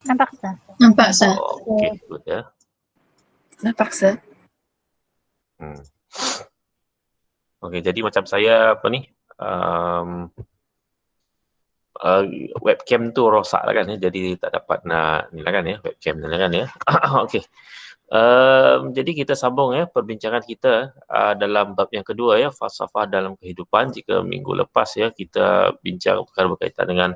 Nampak sah. Nampak sah. Okey, good ya. Nampak sah. Okey, jadi macam saya apa ni, webcam tu rosak lah kan ya, jadi tak dapat nak ni lah kan ya, webcam ni lah kan ya. Okey. Jadi kita sambung ya perbincangan kita dalam bab yang kedua ya, falsafah dalam kehidupan. Jika minggu lepas ya kita bincang perkara berkaitan dengan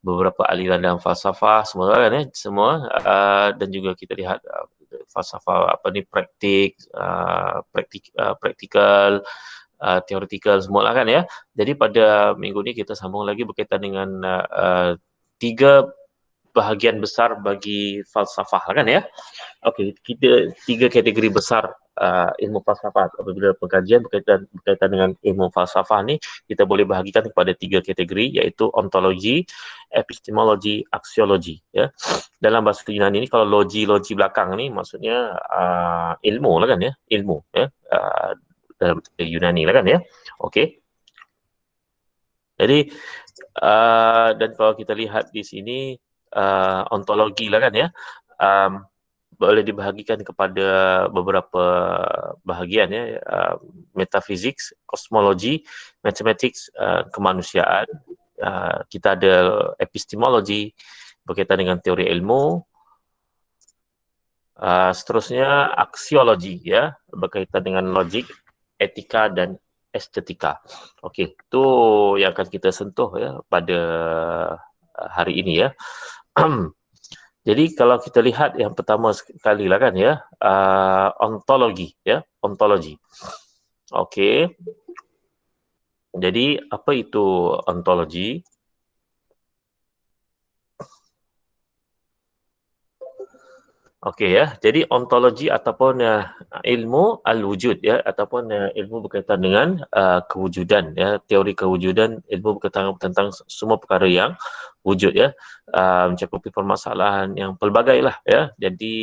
beberapa aliran dalam falsafah semua kan ya, semua dan juga kita lihat falsafah apa ni praktikal, theoretical semua lah kan ya. Jadi pada minggu ni kita sambung lagi berkaitan dengan tiga bahagian besar bagi falsafah lah kan ya. Okey, kita tiga kategori besar ilmu falsafah. Apabila pengkajian berkaitan dengan ilmu falsafah ni, kita boleh bahagikan kepada tiga kategori, iaitu ontologi, epistemologi, aksiologi ya. Dalam bahasa Yunani ni kalau logi belakang ni maksudnya ilmu lah kan ya, ilmu ya. Dalam Yunani lah kan ya. Okey. Jadi dan kalau kita lihat di sini ontologi lah kan ya, boleh dibahagikan kepada beberapa bahagian ya, metafizik, kosmologi, mathematics, kemanusiaan, kita ada epistemologi berkaitan dengan teori ilmu, seterusnya aksiologi ya, berkaitan dengan logik, etika dan estetika. Okey, itu yang akan kita sentuh ya pada hari ini ya. Jadi kalau kita lihat yang pertama sekali lah kan ya, ontologi ya, ontologi. Okey. Jadi apa itu ontologi? Okey ya, jadi ontologi ataupun ilmu al-wujud ya, ataupun ilmu berkaitan dengan kewujudan ya, teori kewujudan, ilmu berkaitan tentang semua perkara yang wujud ya, mencakupi permasalahan yang pelbagai lah ya, jadi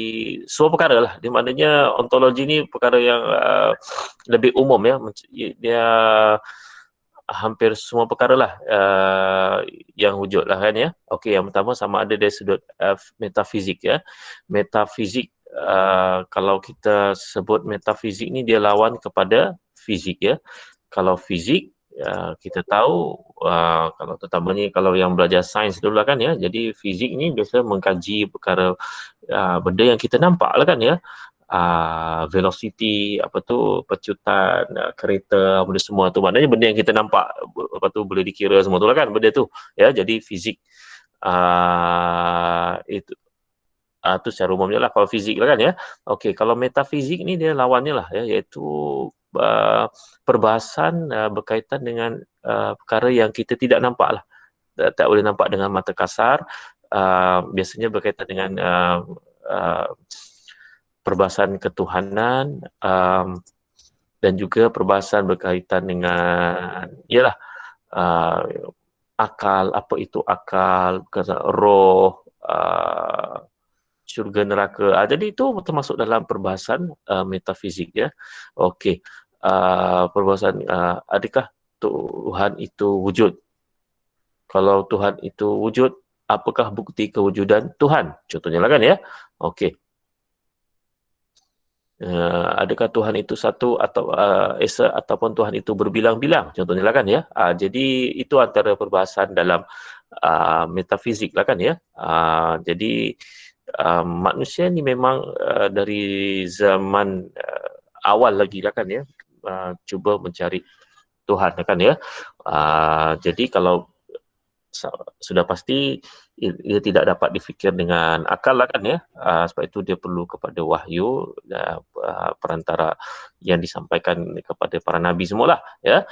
semua perkara lah, di maknanya ontologi ni perkara yang lebih umum ya, dia hampir semua perkara lah yang wujud lah kan ya. Okey, yang pertama sama ada dari sudut metafizik ya. Metafizik, kalau kita sebut metafizik ni dia lawan kepada fizik ya. Kalau fizik, kita tahu kalau terutamanya kalau yang belajar sains dulu lah kan ya. Jadi fizik ni biasa mengkaji perkara benda yang kita nampak lah kan ya. Velocity, apa tu, pecutan kereta, benda semua tu, maknanya benda yang kita nampak, apa tu, boleh dikira semua tu lah kan benda tu ya. Jadi fizik itu tu secara umumnya lah kalau fizik lah kan ya. Okey, kalau metafizik ni dia lawannya lah ya, iaitu perbahasan berkaitan dengan perkara yang kita tidak nampak lah, tak boleh nampak dengan mata kasar, biasanya berkaitan dengan perbahasan ketuhanan, dan juga perbahasan berkaitan dengan ialah akal, apa itu akal, roh, syurga neraka. Jadi itu termasuk dalam perbahasan metafizik ya. Okey. Perbahasan adakah Tuhan itu wujud? Kalau Tuhan itu wujud, apakah bukti kewujudan Tuhan? Contohnya lah kan ya. Okey. Adakah Tuhan itu satu atau esa ataupun Tuhan itu berbilang-bilang, contohnya lah kan ya. Jadi itu antara perbahasan dalam metafizik lah kan ya. Jadi manusia ni memang dari zaman awal lagi lah kan ya, cuba mencari Tuhan lah kan ya. Jadi kalau sudah pasti ia tidak dapat difikir dengan akal lah kan ya, sebab itu dia perlu kepada wahyu, perantara yang disampaikan kepada para nabi semualah ya.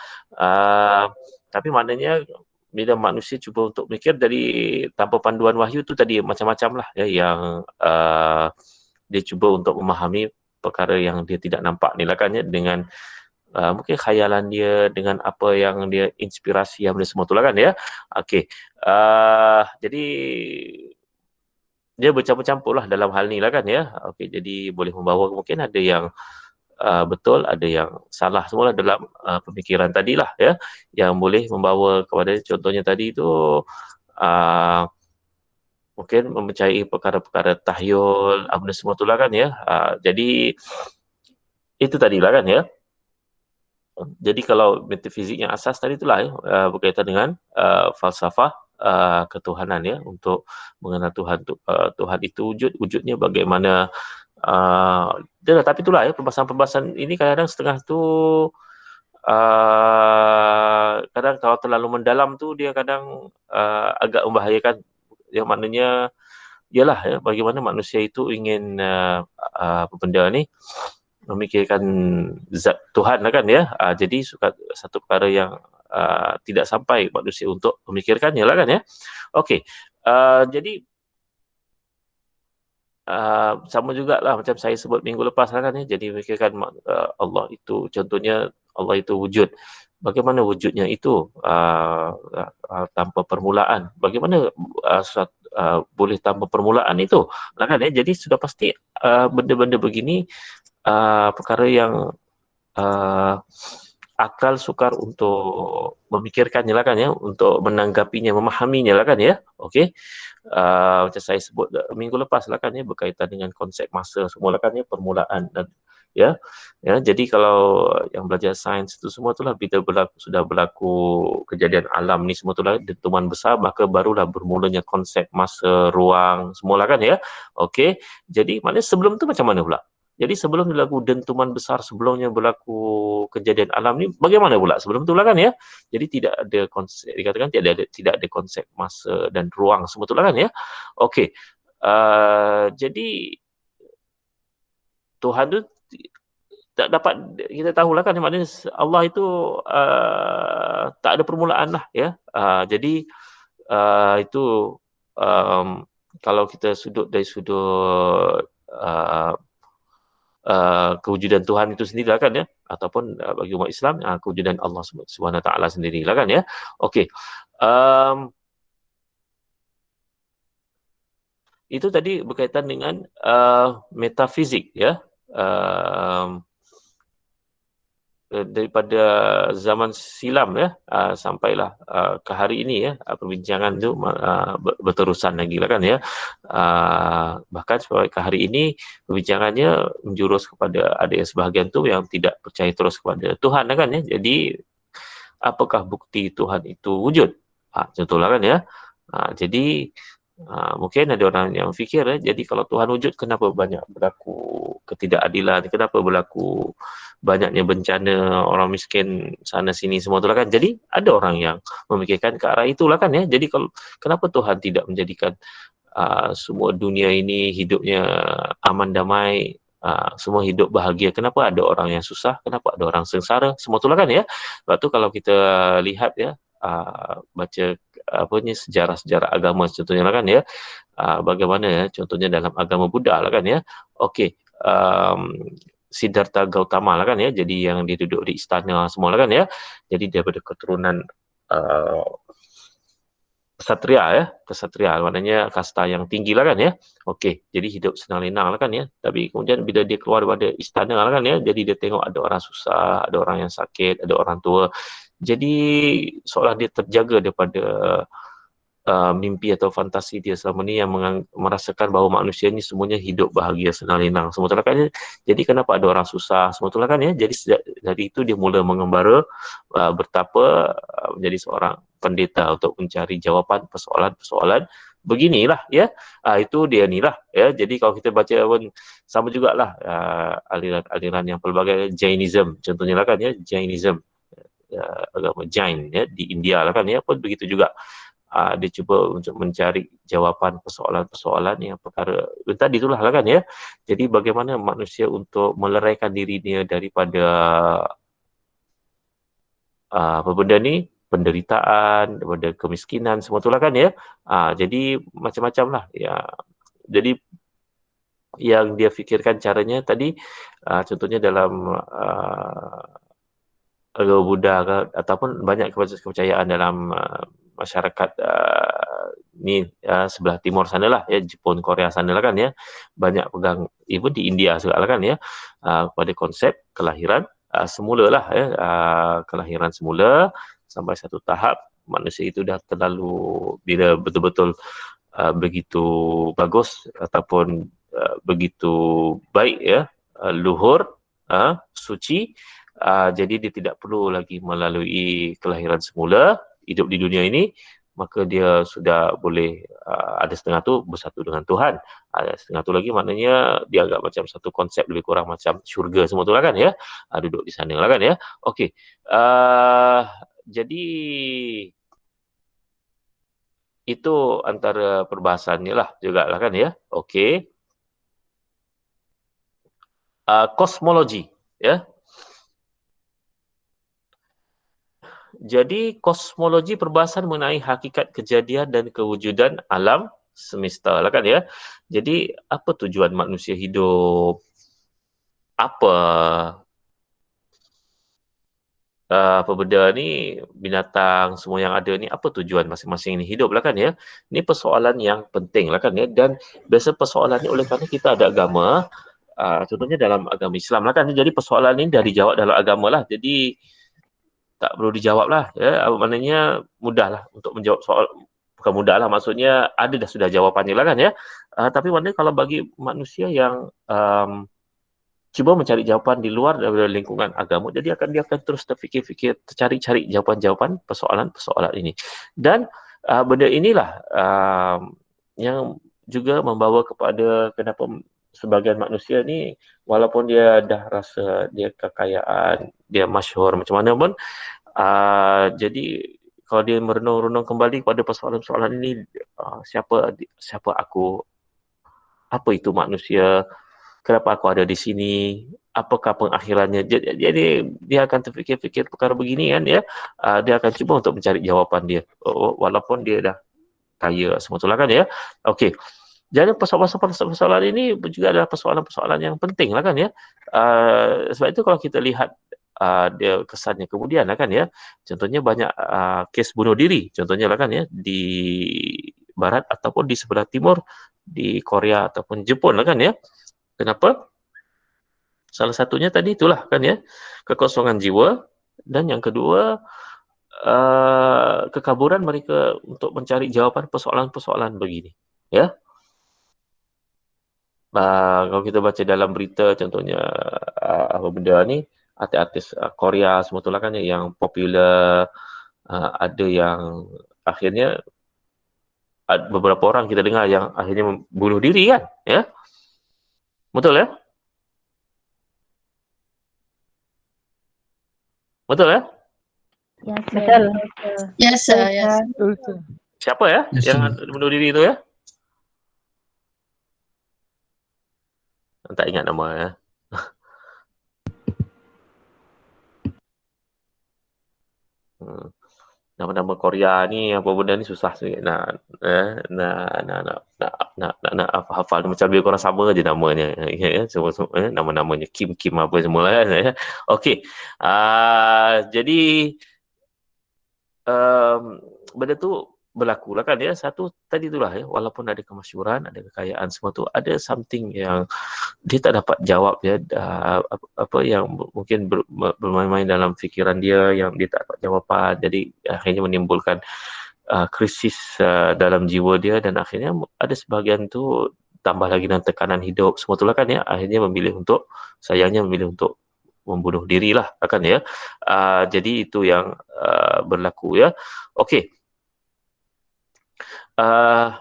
Tapi maknanya bila manusia cuba untuk mikir dari tanpa panduan wahyu tu tadi macam-macam lah ya, yang dia cuba untuk memahami perkara yang dia tidak nampak ni lah kan ya, dengan mungkin khayalan dia, dengan apa yang dia inspirasi yang semua tu lah kan ya. Okey. Jadi dia bercampur-campur lah dalam hal ni lah kan ya. Okey, jadi boleh membawa mungkin ada yang betul, ada yang salah semua dalam pemikiran tadilah ya, yang boleh membawa kepada contohnya tadi tu mungkin mempercayai perkara-perkara tahyul, benda semua tu lah kan ya. Jadi itu tadilah kan ya. Jadi kalau metafizik yang asas tadi itulah ya, berkaitan dengan falsafah ketuhanan ya, untuk mengenal Tuhan itu wujudnya bagaimana. Tapi itulah ya, perbahasan-perbahasan ini kadang-kadang setengah tu kadang kalau terlalu mendalam tu dia kadang agak membahayakan, yang maknanya ialah ya, bagaimana manusia itu ingin apa benda ni, memikirkan zat Tuhan lah kan ya. Jadi satu perkara yang tidak sampai manusia untuk memikirkannya lah kan ya. Okey, jadi sama jugalah macam saya sebut minggu lepas lah kan ya. Jadi memikirkan Allah itu, contohnya Allah itu wujud. Bagaimana wujudnya itu tanpa permulaan? Bagaimana boleh tanpa permulaan itu? Lah kan ya. Jadi sudah pasti benda-benda begini perkara yang akal sukar untuk memikirkannya lah kan ya, untuk menanggapinya, memahaminya lah kan ya. Okey. Macam saya sebut minggu lepas lah kan ya, berkaitan dengan konsep masa semua lah kan ya, permulaan dan ya. Jadi kalau yang belajar sains itu semua itulah, bila sudah berlaku kejadian alam ni semua itulah dentuman besar, maka barulah bermulanya konsep masa, ruang semualah kan ya. Okey. Jadi maknanya sebelum tu macam mana pula? Jadi sebelum berlaku dentuman besar, sebelumnya berlaku kejadian alam ni, bagaimana pula sebelum tu lah kan ya? Jadi tidak ada konsep, dikatakan tidak ada konsep masa dan ruang semua tu lah kan ya? Okey. Jadi Tuhan tu tak dapat kita tahulah kan, maknanya Allah itu tak ada permulaan lah ya. Jadi itu kalau kita dari sudut kewujudan Tuhan itu sendiri lah kan ya, ataupun bagi umat Islam kewujudan Allah Subhanahu Taala sendiri lah kan ya. Okey. Itu tadi berkaitan dengan metafizik ya. Daripada zaman silam ya, sampailah ke hari ini ya, perbincangan itu berterusan lagi lah kan ya. Bahkan sampai ke hari ini perbincangannya menjurus kepada ada yang sebahagian tu yang tidak percaya terus kepada Tuhan lah kan ya. Jadi apakah bukti Tuhan itu wujud? Contohlah kan ya. Jadi mungkin ada orang yang fikir jadi kalau Tuhan wujud, kenapa banyak berlaku ketidakadilan, kenapa berlaku banyaknya bencana, orang miskin sana sini semua tu lah kan. Jadi ada orang yang memikirkan ke arah itulah kan ya. Jadi kalau kenapa Tuhan tidak menjadikan semua dunia ini hidupnya aman damai, semua hidup bahagia? Kenapa ada orang yang susah? Kenapa ada orang sengsara? Semua tu lah kan ya. Sebab tu kalau kita lihat ya, baca sejarah-sejarah agama contohnya lah kan ya, bagaimana ya, contohnya dalam agama Buddha lah kan ya. Okey, Siddhartha Gautama lah kan ya, jadi yang dia duduk di istana semua lah kan ya. Jadi daripada keturunan kesatria maknanya kasta yang tinggi lah kan ya. Okey, jadi hidup senang lenang lah kan ya. Tapi kemudian bila dia keluar daripada istana lah kan ya, jadi dia tengok ada orang susah, ada orang yang sakit, ada orang tua. Jadi seolah dia terjaga daripada mimpi atau fantasi dia selama ni yang merasakan bahawa manusia ni semuanya hidup bahagia, senang lenang semua tu lah kan ya. Jadi kenapa ada orang susah semua tu lah kan ya. Jadi sejak dari itu dia mula mengembara, bertapa, menjadi seorang pendeta untuk mencari jawapan persoalan-persoalan beginilah ya. Itu dia ni lah ya. Jadi kalau kita baca pun sama jugalah aliran-aliran yang pelbagai, Jainism contohnya lah kan ya. Jainism, agama Jain ya di India lah kan ya, pun begitu juga. Dia cuba untuk mencari jawapan persoalan-persoalan yang perkara tadi itulah lah kan ya. Jadi bagaimana manusia untuk meleraikan diri dia daripada apa benda ni, penderitaan, daripada kemiskinan semua itulah kan ya. Jadi macam-macam lah ya. Jadi yang dia fikirkan caranya tadi, contohnya dalam agama Buddha ataupun banyak kepercayaan dalam masyarakat ni sebelah timur sana lah ya, Jepun, Korea sana lah kan ya, banyak pegang, even di India juga lah kan ya, pada konsep kelahiran semula lah ya, kelahiran semula sampai satu tahap manusia itu dah terlalu, bila betul-betul begitu bagus ataupun begitu baik ya, luhur, suci, jadi dia tidak perlu lagi melalui kelahiran semula, hidup di dunia ini, maka dia sudah boleh ada setengah tu bersatu dengan Tuhan. Ada setengah tu lagi maknanya dia agak macam satu konsep lebih kurang macam syurga semua tu lah kan ya. Duduk di sana lah kan ya. Okey. Jadi itu antara perbahasannya lah juga lah kan ya. Okey. Kosmologi ya. Jadi kosmologi perbahasan mengenai hakikat kejadian dan kewujudan alam semesta lah kan ya. Jadi apa tujuan manusia hidup? Apa apa benda ni, binatang semua yang ada ni, apa tujuan masing-masing ni hidup lah kan ya. Ni persoalan yang penting lah kan ya. Dan biasa persoalan ni oleh kerana kita ada agama, contohnya dalam agama Islam lah kan. Jadi persoalan ni dah dijawab dalam agama lah. Jadi tak perlu dijawab lah ya. Maknanya mudah lah untuk menjawab soal. Bukan mudah lah, maksudnya ada dah sudah jawapannya lah kan ya. Tapi maknanya kalau bagi manusia yang cuba mencari jawapan di luar daripada lingkungan agama, jadi dia akan terus terfikir-fikir, cari-cari jawapan-jawapan persoalan-persoalan ini. Dan benda inilah yang juga membawa kepada kenapa sebagian manusia ni, walaupun dia dah rasa dia kekayaan, dia masyhur macam mana pun, jadi kalau dia merenung-renung kembali pada persoalan-persoalan ini, siapa aku, apa itu manusia, kenapa aku ada di sini, apakah pengakhirannya. Jadi dia akan terfikir-fikir perkara begini kan ya. Dia akan cuba untuk mencari jawapan dia, walaupun dia dah kaya semua itulah kan ya. Okey. Jadi persoalan-persoalan ini juga adalah persoalan-persoalan yang penting lah kan ya. Sebab itu kalau kita lihat dia kesannya kemudian lah kan ya. Contohnya banyak kes bunuh diri, contohnya lah kan ya, di barat ataupun di sebelah timur, di Korea ataupun Jepun lah kan ya. Kenapa? Salah satunya tadi itulah kan ya, kekosongan jiwa, dan yang kedua kekaburan mereka untuk mencari jawapan persoalan-persoalan begini. Ya, kalau kita baca dalam berita contohnya apa benda ni, artis-artis Korea semua tu lah kan ya, yang popular, ada yang akhirnya beberapa orang kita dengar yang akhirnya bunuh diri kan, ya, betul ya, betul ya. Ya, Betul. Yes, sir. Yes. Siapa ya Yes, yang sir. bunuh diri itu ya? Tak ingat nama ya. Nama-nama Korea ni apa benda ni susah sikit nak hafal. Macam lebih kurang sama je namanya ya, semua nama-namanya Kim apa semua kan ya. Okey. Jadi benda tu berlaku lah kan ya. Satu tadi itulah ya, walaupun ada kemasyhuran, ada kekayaan semua tu, ada something yang dia tak dapat jawab ya, apa yang mungkin bermain-main dalam fikiran dia yang dia tak dapat jawapan. Jadi akhirnya menimbulkan krisis dalam jiwa dia, dan akhirnya ada sebahagian tu tambah lagi dengan tekanan hidup semua tu lah kan ya, akhirnya sayangnya memilih untuk membunuh diri lah kan ya. Jadi itu yang berlaku ya. Okey.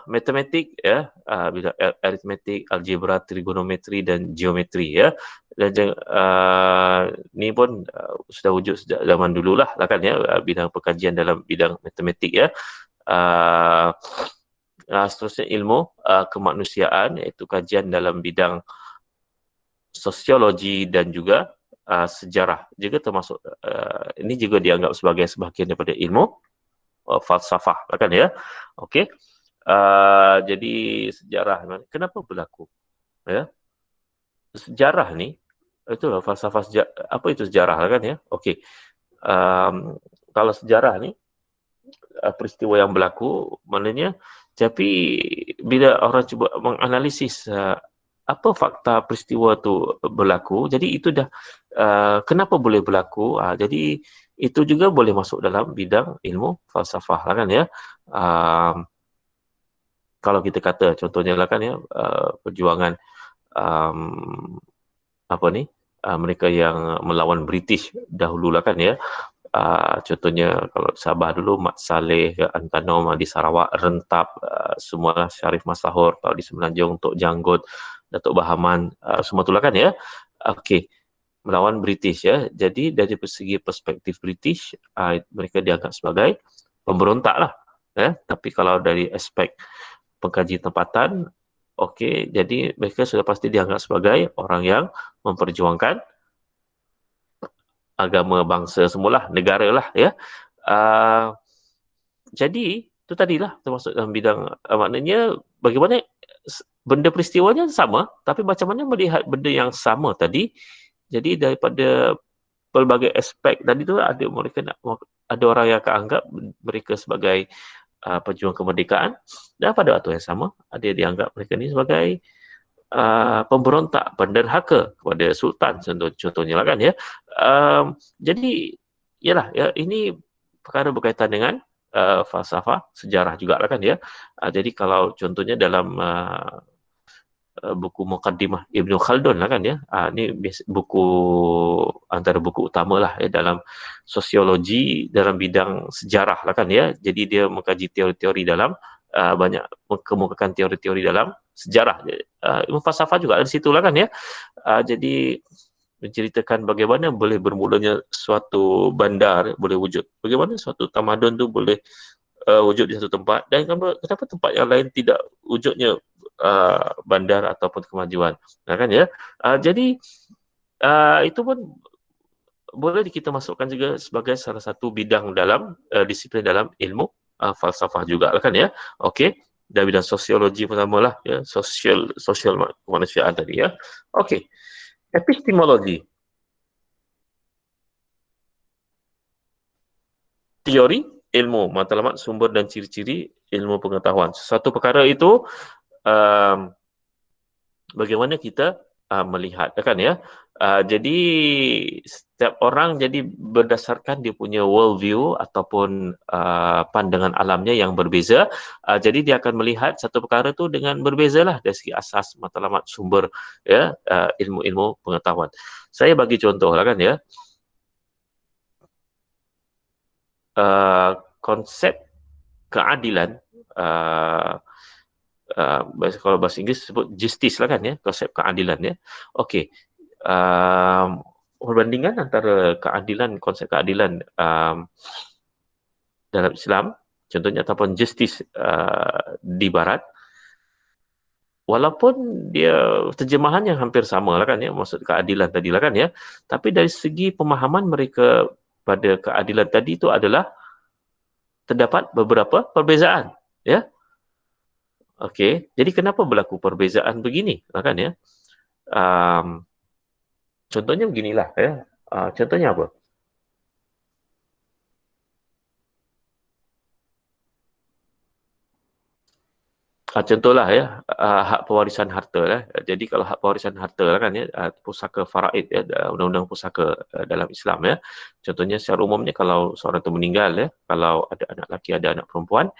Matematik ya, bila aritmetik, algebra, trigonometri dan geometri ya. Dan ni pun sudah wujud sejak zaman dululah lah kan ya, bidang pengkajian dalam bidang matematik ya. Seterusnya ilmu kemanusiaan, iaitu kajian dalam bidang sosiologi dan juga sejarah, juga termasuk ini juga dianggap sebagai sebahagian daripada ilmu falsafah lah kan ya. Okey. Jadi sejarah kenapa berlaku ya, sejarah ni itulah falsafah sejarah. Apa itu sejarah lah kan ya. Okey. Kalau sejarah ni peristiwa yang berlaku, maknanya, tapi bila orang cuba menganalisis apa fakta peristiwa tu berlaku, jadi itu dah kenapa boleh berlaku, jadi itu juga boleh masuk dalam bidang ilmu falsafah lah kan ya. kalau kita kata contohnya lah kan ya, perjuangan um, apa ni, mereka yang melawan British dahulu lah kan ya. Contohnya kalau Sabah dulu, Mat Saleh ke Antanom di Sarawak, Rentap, semua Syarif Masahur, kalau di Semenanjung Tok Janggut, Datuk Bahaman, semua itulah kan ya. Okey, melawan British ya. Jadi dari segi perspektif British, mereka dianggap sebagai pemberontak lah. Ya. Tapi kalau dari aspek pengkaji tempatan, okey, jadi mereka sudah pasti dianggap sebagai orang yang memperjuangkan agama bangsa semualah, negara lah ya. Uh, jadi itu tadilah termasuk dalam bidang maknanya bagaimana benda peristiwanya sama, tapi macam mana melihat benda yang sama tadi. Jadi daripada pelbagai aspek tadi tu ada mereka ada orang yang akan anggap mereka sebagai pejuang kemerdekaan, dan pada waktu yang sama ada yang dianggap mereka ni sebagai pemberontak, penderhaka kepada sultan contohnya lah kan ya. Jadi yalah ya, ini perkara berkaitan dengan falsafah sejarah juga lah kan ya. Jadi kalau contohnya dalam buku Muqaddimah Ibnu Khaldun lah kan ya. Ini buku antara buku utama lah ya dalam sosiologi dalam bidang sejarah lah kan ya. Jadi dia mengkaji teori-teori dalam banyak mengemukakan teori-teori dalam sejarah. Ilmu falsafah juga di situ lah kan ya. Jadi menceritakan bagaimana boleh bermulanya suatu bandar boleh wujud. Bagaimana suatu tamadun tu boleh wujud di satu tempat, dan kenapa tempat yang lain tidak wujudnya bandar ataupun kemajuan. Nah, kan ya. Jadi itu pun boleh kita masukkan juga sebagai salah satu bidang dalam disiplin dalam ilmu falsafah juga kan ya. Okey. Dan bidang sosiologi pertama lah ya, sosial kemanusiaan tadi ya. Okey. Epistemologi. Teori ilmu, matlamat, sumber dan ciri-ciri ilmu pengetahuan. Sesuatu perkara itu bagaimana kita melihat kan ya. Jadi setiap orang jadi berdasarkan dia punya world view ataupun pandangan alamnya yang berbeza. Jadi dia akan melihat satu perkara tu dengan berbezalah dari segi asas, matlamat, sumber ya, ilmu-ilmu pengetahuan. Saya bagi contoh lah kan ya. Konsep keadilan, kalau bahasa Inggeris sebut justice lah kan ya, konsep keadilan ya. Okey, perbandingan antara keadilan, konsep keadilan dalam Islam contohnya ataupun justice di Barat, walaupun dia terjemahannya hampir sama lah kan ya, maksud keadilan tadi lah kan ya, tapi dari segi pemahaman mereka pada keadilan tadi itu adalah terdapat beberapa perbezaan ya. Okey, jadi kenapa berlaku perbezaan begini kan ya? Contohnya beginilah ya. Contohnya apa? Contohlah ya, hak pewarisan harta lah. Jadi kalau hak pewarisan harta lah kan ya, pusaka faraid ya, undang-undang pusaka dalam Islam ya. Contohnya secara umumnya kalau seorang itu meninggal ya, kalau ada anak lelaki ada anak perempuan,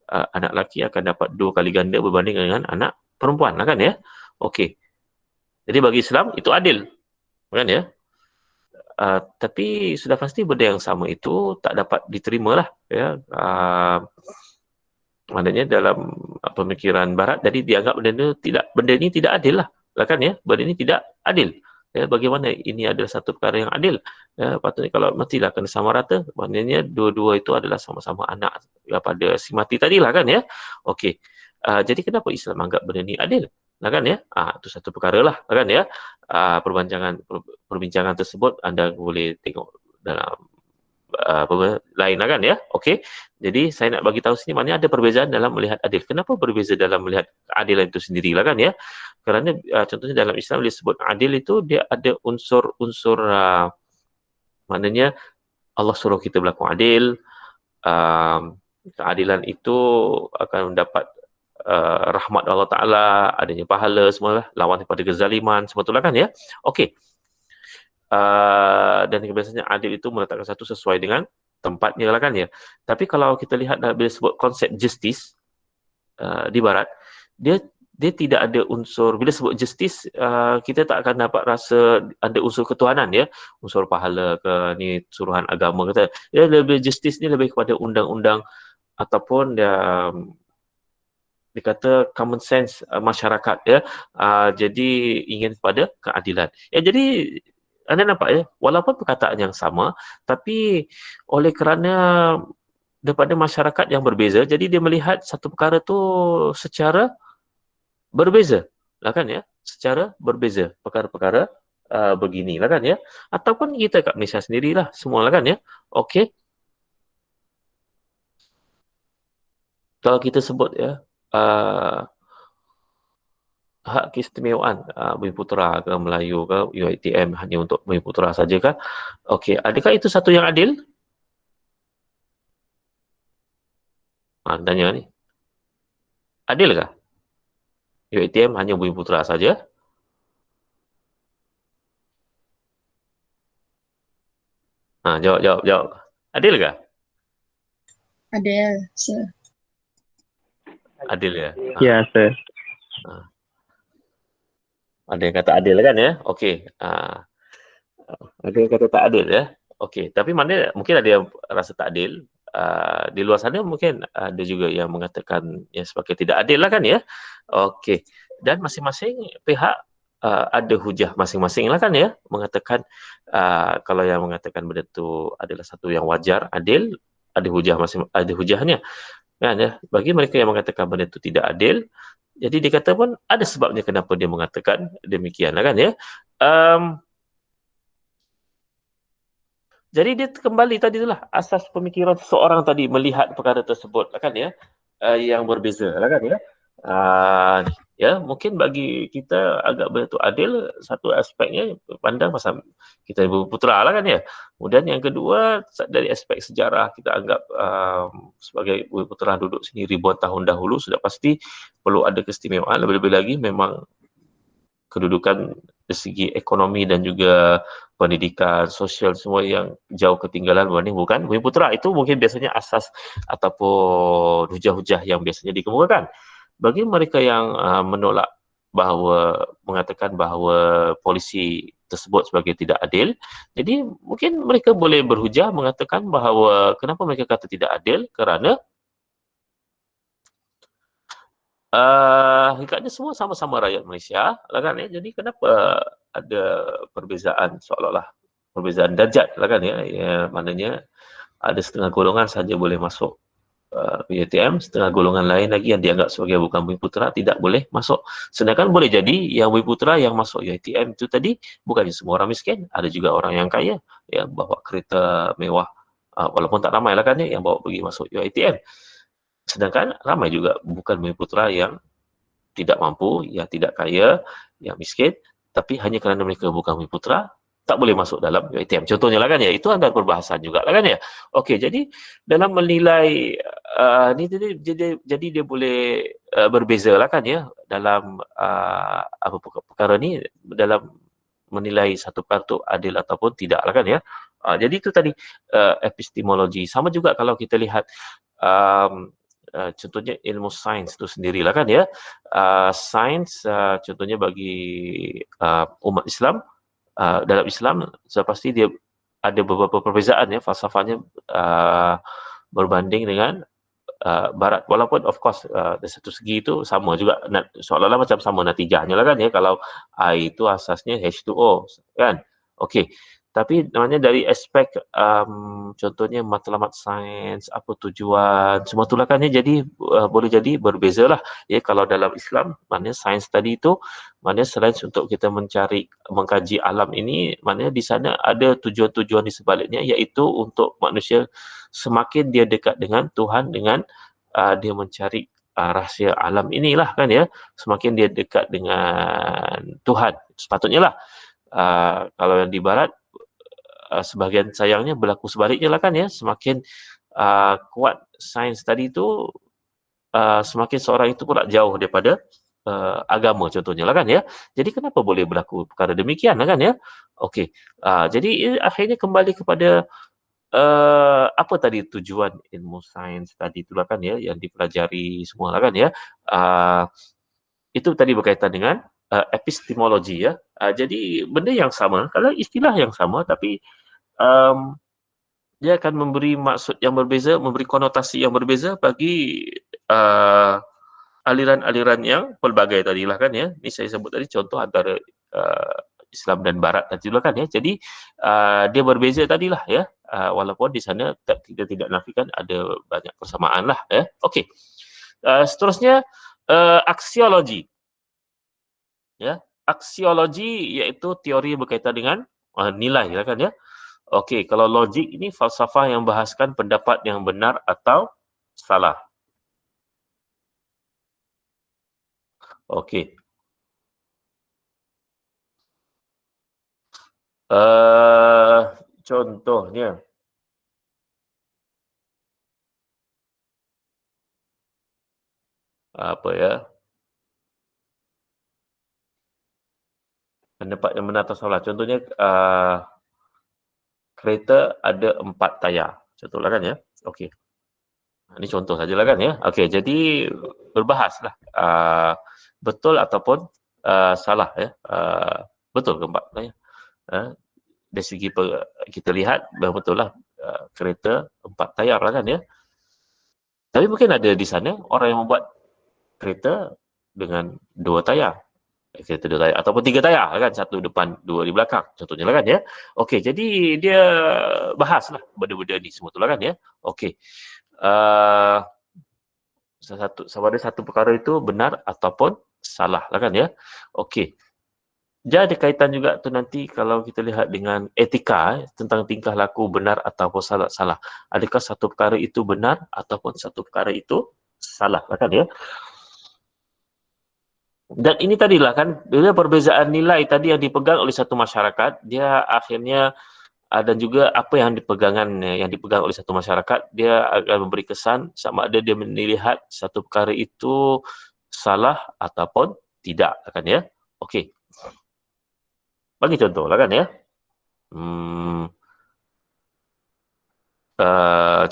anak lelaki akan dapat 2 kali ganda berbanding dengan anak perempuan lah kan ya. Okey. Jadi bagi Islam itu adil. Kan ya? Tapi sudah pasti benda yang sama itu tak dapat diterima lah ya. Maknanya dalam pemikiran Barat, jadi dianggap benda ini tidak adil lah kan ya, benda ini tidak adil ya. Bagaimana ini adalah satu perkara yang adil ya, patutnya kalau matilah kena sama rata, maknanya dua-dua itu adalah sama-sama anak pada si mati tadilah kan ya. Okey, jadi kenapa Islam anggap benda ini adil lah kan ya. Itu satu perkara lah kan ya. Perbincangan tersebut anda boleh tengok dalam lain lah kan ya. Okey. Jadi saya nak bagi tahu sini maknanya ada perbezaan dalam melihat adil. Kenapa berbeza dalam melihat keadilan itu sendiri lah kan ya? Kerana contohnya dalam Islam disebut adil itu dia ada unsur-unsur maknanya Allah suruh kita berlaku adil. Keadilan itu akan mendapat rahmat Allah Ta'ala, adanya pahala semua lah, lawan daripada kezaliman, semua itulah kan ya. Okey. Dan biasanya adil itu meletakkan satu sesuai dengan tempatnya lah kan ya. Tapi kalau kita lihat bila sebut konsep justice, di barat, dia tidak ada unsur, bila sebut justice, kita tak akan dapat rasa ada unsur ketuhanan ya, unsur pahala ke ni suruhan agama kata. Dia lebih, justice ni lebih kepada undang-undang ataupun dikata common sense masyarakat ya. Jadi ingin kepada keadilan. Jadi anda nampak ya, walaupun perkataan yang sama, tapi oleh kerana daripada masyarakat yang berbeza, jadi dia melihat satu perkara tu secara berbeza, lah kan ya, secara berbeza perkara-perkara begini lah kan ya, ataupun kita kat Malaysia sendirilah semua lah kan ya. Okey, kalau kita sebut ya, hak keistimewaan Bumiputera ke Melayu ke UiTM hanya untuk Bumiputera saja kan? Okey, adakah itu satu yang adil? Tanya ni, adil kah? UiTM hanya Bumiputera saja? Jawab. Adil kah? Adil, sir. Adil ya? Ya, sir. Ada yang kata adil kan ya? Okey. Ada yang kata tak adil ya? Okey. Tapi mana mungkin ada yang rasa tak adil. Di luar sana mungkin ada juga yang mengatakan yang sebagai tidak adil lah kan ya? Okey. Dan masing-masing pihak ada hujah masing-masing lah kan ya? Mengatakan kalau yang mengatakan benda tu adalah satu yang wajar, adil, ada hujahnya. Kan ya? Bagi mereka yang mengatakan benda itu tidak adil, jadi dia kata pun ada sebabnya kenapa dia mengatakan demikian lah kan ya. Jadi dia kembali tadi itulah asas pemikiran seseorang tadi melihat perkara tersebut lah kan ya, yang berbeza lah kan ya. Ya, mungkin bagi kita agak benda tu adil, satu aspeknya pandang pasal kita ibu putera lah kan ya. Kemudian yang kedua, dari aspek sejarah kita anggap sebagai ibu putera duduk sini ribuan tahun dahulu, sudah pasti perlu ada keistimewaan. Lebih-lebih lagi memang kedudukan dari segi ekonomi dan juga pendidikan, sosial semua yang jauh ketinggalan berbanding bukan Bumiputera. Itu mungkin biasanya asas ataupun hujah-hujah yang biasanya dikemukakan. Bagi mereka yang menolak mengatakan bahawa polisi tersebut sebagai tidak adil, jadi mungkin mereka boleh berhujah mengatakan bahawa kenapa mereka kata tidak adil, kerana hakikatnya semua sama-sama rakyat Malaysia lah kan ya. Jadi kenapa ada perbezaan, seolah-olah perbezaan darjat lah kan ya, maknanya ada setengah golongan saja boleh masuk UiTM, setengah golongan lain lagi yang dianggap sebagai bukan Bumiputera tidak boleh masuk. Sedangkan boleh jadi yang Bumiputera yang masuk UiTM itu tadi bukannya semua orang miskin, ada juga orang yang kaya yang bawa kereta mewah, walaupun tak ramai lah kan ya yang bawa pergi masuk UiTM. Sedangkan ramai juga bukan Bumiputera yang tidak mampu, yang tidak kaya, yang miskin, tapi hanya kerana mereka bukan Bumiputera tak boleh masuk dalam UiTM. Contohnya lah kan ya, itu antara perbahasan juga lah kan ya. Okey, jadi dalam menilai ni jadi dia boleh berbeza lah kan ya dalam apa perkara ni, dalam menilai satu perkara tu adil ataupun tidak lah kan ya. Jadi itu tadi epistemologi. Sama juga kalau kita lihat contohnya ilmu sains itu sendirilah kan ya. Sains contohnya bagi umat Islam, dalam Islam sudah pasti dia ada beberapa perbezaan ya, falsafahnya berbanding dengan Barat, walaupun of course dari satu segi itu sama juga, seolah-olah macam sama natijahnya lah kan ya, kalau air itu asasnya H2O kan. Okey, tapi namanya dari aspek contohnya matlamat sains, apa tujuan, semua itulah kan ya, jadi boleh jadi berbeza lah ya. Kalau dalam Islam, maknanya sains tadi itu maknanya selain untuk kita mengkaji alam ini, maknanya di sana ada tujuan-tujuan di sebaliknya, iaitu untuk manusia semakin dia dekat dengan Tuhan, dengan dia mencari rahsia alam inilah kan ya, semakin dia dekat dengan Tuhan sepatutnya lah. Kalau yang di Barat, sebahagian sayangnya berlaku sebaliknya lah kan ya, semakin kuat sains tadi itu, semakin seorang itu pula jauh daripada agama contohnya lah kan ya. Jadi kenapa boleh berlaku perkara demikian lah kan ya. Okey, jadi akhirnya kembali kepada apa tadi tujuan ilmu sains tadi itulah kan ya, yang dipelajari semua lah kan ya. Itu tadi berkaitan dengan epistemologi ya. Jadi benda yang sama, kalau istilah yang sama tapi um, dia akan memberi maksud yang berbeza, memberi konotasi yang berbeza bagi aliran-aliran yang pelbagai tadilah kan ya. Ini saya sebut tadi contoh antara Islam dan Barat tadilah kan ya. Jadi dia berbeza tadilah ya. Walaupun di sana kita tidak nafikan ada banyak persamaan lah ya. Okey. Seterusnya aksiologi. Ya, aksiologi iaitu teori berkaitan dengan nilai lah kan ya. Okey, kalau logik ini falsafah yang bahaskan pendapat yang benar atau salah. Okey. Contohnya apa ya? Pendapat yang benar atau salah. Contohnya kereta ada 4 tayar. Contohlah kan ya. Okey. Ini contoh sajalah kan ya. Okey, jadi berbahaslah betul ataupun salah ya. Betul ke 4 tayar? Dari segi kita lihat betul lah kereta 4 tayar lah kan ya. Tapi mungkin ada di sana orang yang membuat kereta dengan 2 tayar. Kereta 2 tayar ataupun 3 tayar kan, satu depan, 2 di belakang. Contohnya lah kan ya. Okey, jadi dia bahaslah benda-benda ni semua tu lah kan ya. Okey. Sama ada satu perkara itu benar ataupun salah lah kan ya. Okey. Dia ada kaitan juga tu nanti kalau kita lihat dengan etika tentang tingkah laku benar ataupun salah. Adakah satu perkara itu benar ataupun satu perkara itu salah lah kan ya. Dan ini tadilah kan, bila perbezaan nilai tadi yang dipegang oleh satu masyarakat, dia akhirnya dan juga apa yang dipegang oleh satu masyarakat, dia akan memberi kesan sama ada dia melihat satu perkara itu salah ataupun tidak kan ya. Okey. Bagi contoh lah kan ya.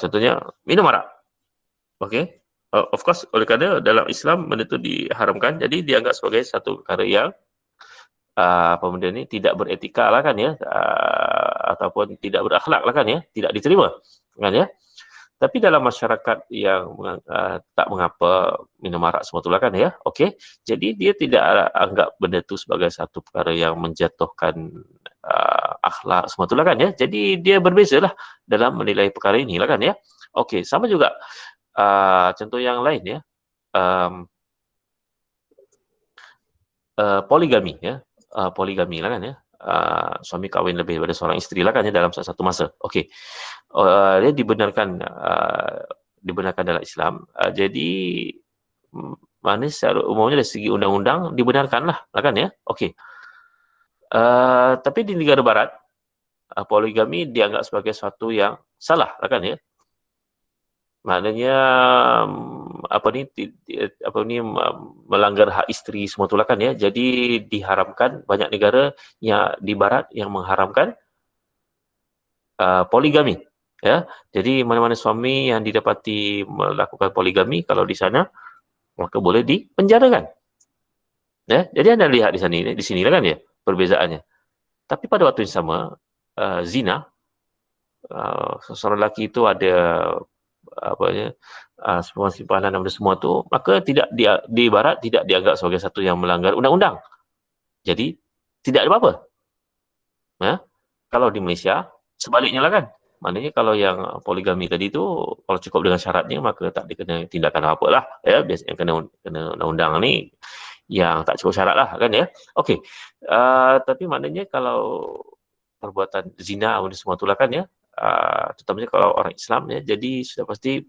Contohnya minum arak. Okey. Of course, oleh kerana dalam Islam benda itu diharamkan, jadi dianggap sebagai satu perkara yang apa benda ni tidak beretika lah kan ya, ataupun tidak berakhlak lah kan ya, tidak diterima kan ya. Tapi dalam masyarakat yang tak mengapa minum arak semua tu lah kan ya. Okey. Jadi dia tidak anggap benda tu sebagai satu perkara yang menjatuhkan akhlak semua tu lah kan ya. Jadi dia berbezalah dalam menilai perkara ini lah kan ya. Okey, sama juga contoh yang lain ya. Poligami ya. Poligami lah kan ya. Suami kahwin lebih daripada seorang isteri lah kan ya dalam satu masa. Okey. Dia dibenarkan dalam Islam. Jadi mana secara umumnya dari segi undang-undang dibenarkan lah kan ya. Okey. Tapi di negara barat poligami dianggap sebagai sesuatu yang salah lah kan ya. Maknanya melanggar hak isteri semua tu lah kan ya. Jadi diharamkan, banyak negara yang di barat yang mengharamkan poligami ya. Jadi mana-mana suami yang didapati melakukan poligami, kalau di sana maka boleh dipenjarakan ya. Jadi anda lihat di sini lah kan ya perbezaannya. Tapi pada waktu yang sama zina, seorang lelaki itu ada semua simpanan dan semua tu, maka tidak di barat tidak dianggap sebagai satu yang melanggar undang-undang. Jadi tidak ada apa-apa. Ya. Kalau di Malaysia sebaliknya lah kan. Maknanya kalau yang poligami tadi tu kalau cukup dengan syaratnya maka tak dikena tindakan apa-apa lah ya. Biasanya kena undang-undang ni yang tak cukup syarat lah kan ya. Okey. Tapi maknanya kalau perbuatan zina dan semua tu lah kan ya. Terutamanya kalau orang Islam ya, jadi sudah pasti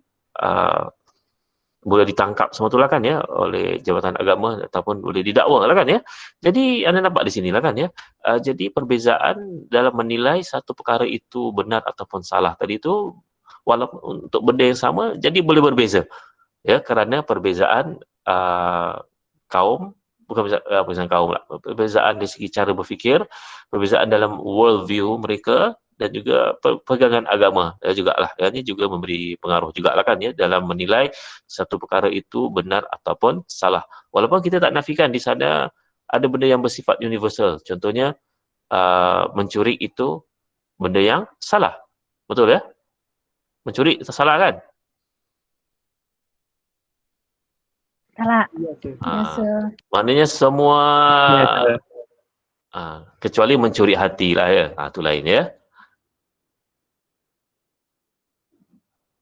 boleh ditangkap semua tu lah kan ya oleh jabatan agama ataupun boleh didakwa lah kan ya. Jadi anda nampak di sini lah kan ya. Jadi perbezaan dalam menilai satu perkara itu benar ataupun salah tadi itu walaupun untuk benda yang sama jadi boleh berbeza ya, kerana perbezaan kaum, bukan perbezaan kaum lah, perbezaan dari segi cara berfikir, perbezaan dalam world view mereka dan juga pegangan agama jugalah. Ini juga memberi pengaruh jugalah kan ya dalam menilai satu perkara itu benar ataupun salah. Walaupun kita tak nafikan di sana ada benda yang bersifat universal. Contohnya mencuri itu benda yang salah. Betul ya? Mencuri itu salah kan? Salah. Biasa. Maknanya semua kecuali mencuri hati lah ya. Itu lain ya.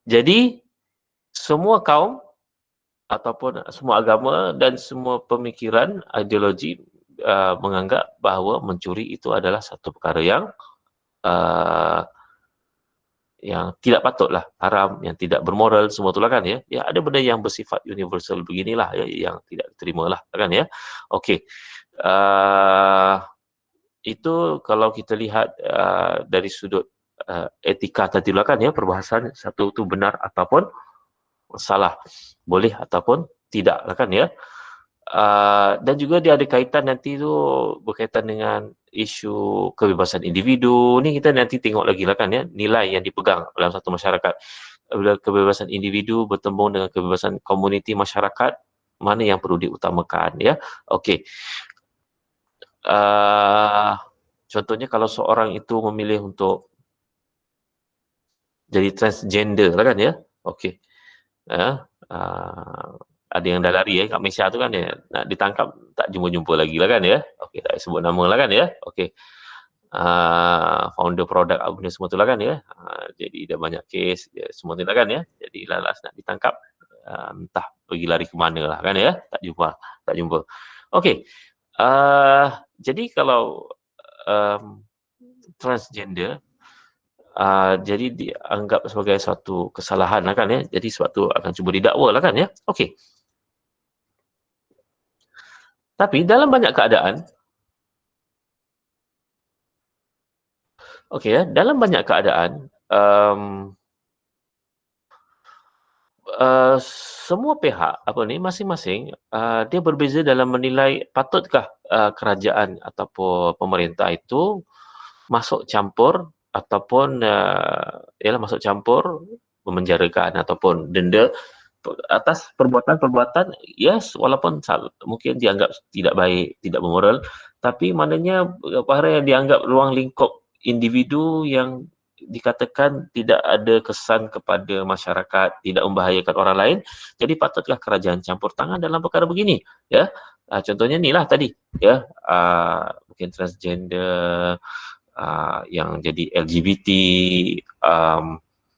Jadi semua kaum ataupun semua agama dan semua pemikiran ideologi menganggap bahawa mencuri itu adalah satu perkara yang tidak patutlah, haram, yang tidak bermoral, semua itulah kan ya. Ya ada benda yang bersifat universal beginilah ya, yang tidak diterima lah kan ya. Okey. Itu kalau kita lihat dari sudut etika tadilah kan ya, perbahasan satu itu benar ataupun salah, boleh ataupun tidak lah kan ya. Dan juga dia ada kaitan nanti tu berkaitan dengan isu kebebasan individu. Ni kita nanti tengok lagi lah kan ya, nilai yang dipegang dalam satu masyarakat. Bila kebebasan individu bertembung dengan kebebasan komuniti masyarakat, mana yang perlu diutamakan ya. Okey. Contohnya kalau seorang itu memilih untuk jadi transgender lah kan ya. Okey. Ada yang dah lari kat Malaysia tu kan ya, nak ditangkap tak jumpa-jumpa lagi lah kan ya. Okey, tak sebut nama lah kan ya. Okey. Founder produk apa benda semua tu lah kan ya. Jadi dah banyak kes semua tu lah kan ya. Jadi lalas nak ditangkap, entah pergi lari ke mana lah kan ya. Tak jumpa. Okey. Jadi kalau transgender jadi dianggap sebagai suatu kesalahan lah kan ya. Jadi sebab tu akan cuba didakwa lah kan ya. Okey. Tapi dalam banyak keadaan, dalam banyak keadaan, semua pihak masing-masing dia berbeza dalam menilai patutkah kerajaan ataupun pemerintah itu masuk campur ataupun masuk campur memenjarakan ataupun denda atas perbuatan-perbuatan walaupun mungkin dianggap tidak baik, tidak bermoral, tapi maknanya perkara yang dianggap ruang lingkup individu yang dikatakan tidak ada kesan kepada masyarakat, tidak membahayakan orang lain, jadi patutkah kerajaan campur tangan dalam perkara begini ya. Contohnya ni lah tadi ya, mungkin transgender, yang jadi LGBT,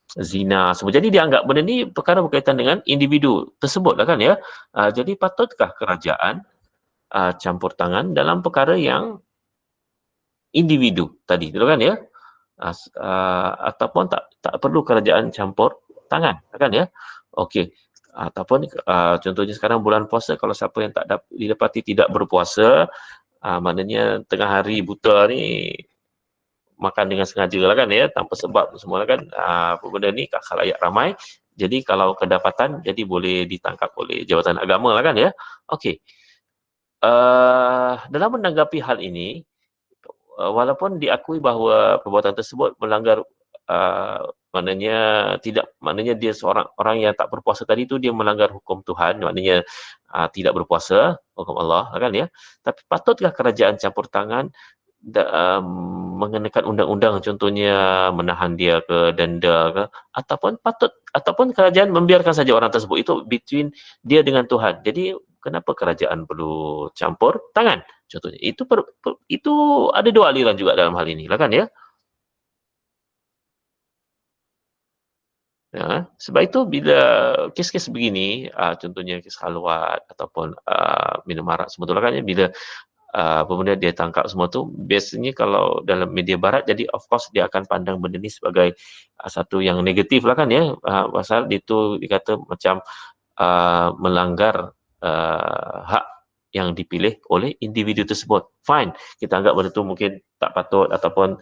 zina semua. Jadi dianggap benda ni perkara berkaitan dengan individu tersebut lah kan ya. Jadi patutkah kerajaan campur tangan dalam perkara yang individu tadi tu kan ya. Ataupun tak perlu kerajaan campur tangan kan ya. Okey. Ataupun contohnya sekarang bulan puasa, kalau siapa yang tak didapati tidak berpuasa, maknanya tengah hari buta ni makan dengan sengaja lah kan ya, tanpa sebab semua lah kan. Benda ni kat khalayak ramai, jadi kalau kedapatan jadi boleh ditangkap oleh jawatan agama lah kan ya. Okey. Dalam menanggapi hal ini, walaupun diakui bahawa perbuatan tersebut melanggar maknanya dia seorang orang yang tak berpuasa tadi tu dia melanggar hukum Tuhan, maknanya tidak berpuasa, hukum Allah kan ya. Tapi patutkah kerajaan campur tangan mengenakan undang-undang, contohnya menahan dia ke denda ke, ataupun kerajaan membiarkan saja orang tersebut? Itu between dia dengan Tuhan. Jadi kenapa kerajaan perlu campur tangan? Contohnya itu ada dua aliran juga dalam hal ini lah kan ya. Sebab itu bila kes-kes begini, contohnya kes khalwat ataupun minum arak semua tu lah kan ya, bila benda dia tangkap semua tu, biasanya kalau dalam media barat, jadi of course dia akan pandang benda ni sebagai satu yang negatif lah kan ya, pasal itu dikata macam melanggar hak yang dipilih oleh individu tersebut. Fine, kita anggap benda tu mungkin tak patut ataupun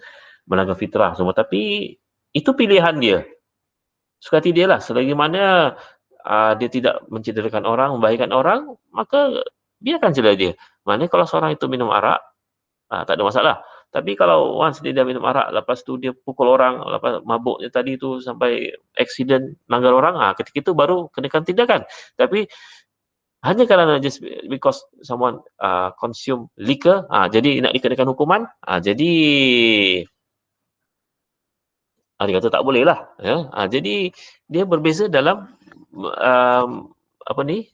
melanggar fitrah semua, tapi itu pilihan dia, suka hati dia lah. Selagi mana dia tidak mencederakan orang, membahayakan orang, maka biarkan je dia. Maknanya kalau seorang itu minum arak, tak ada masalah. Tapi kalau once dia dah minum arak, lepas tu dia pukul orang, lepas mabuknya tadi tu sampai accident, langgar orang, ketika itu baru kenakan tindakan. Tapi hanya kerana just because someone consume liquor, jadi nak dikenakan hukuman, jadi dia kata tak boleh lah. Ya. Jadi dia berbeza dalam um, apa ni,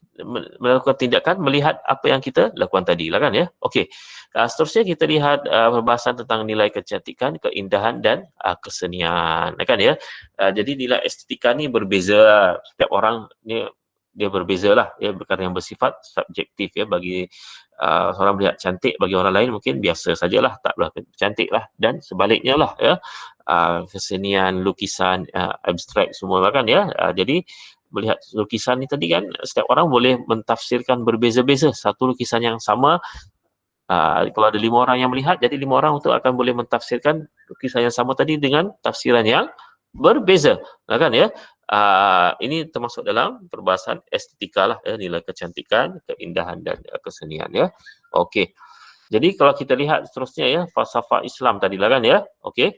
melakukan tindakan melihat apa yang kita lakukan tadi lah kan ya. Okey. Seterusnya kita lihat perbahasan tentang nilai kecantikan, keindahan dan kesenian kan ya. Jadi nilai estetika ni berbeza, setiap orang ni dia berbeza lah ya, perkara yang bersifat subjektif ya. Bagi orang melihat cantik, bagi orang lain mungkin biasa sajalah, taklah cantik lah, dan sebaliknya lah ya. Kesenian, lukisan, abstrak semua kan ya. Jadi melihat lukisan ni tadi kan, setiap orang boleh mentafsirkan berbeza-beza. Satu lukisan yang sama, kalau ada 5 orang yang melihat, jadi 5 orang itu akan boleh mentafsirkan lukisan yang sama tadi dengan tafsiran yang berbeza, kan ya. Ini termasuk dalam perbahasan estetika lah ya, nilai kecantikan, keindahan dan kesenian ya. Okey. Jadi kalau kita lihat seterusnya ya, falsafah Islam tadilah kan ya. Okey.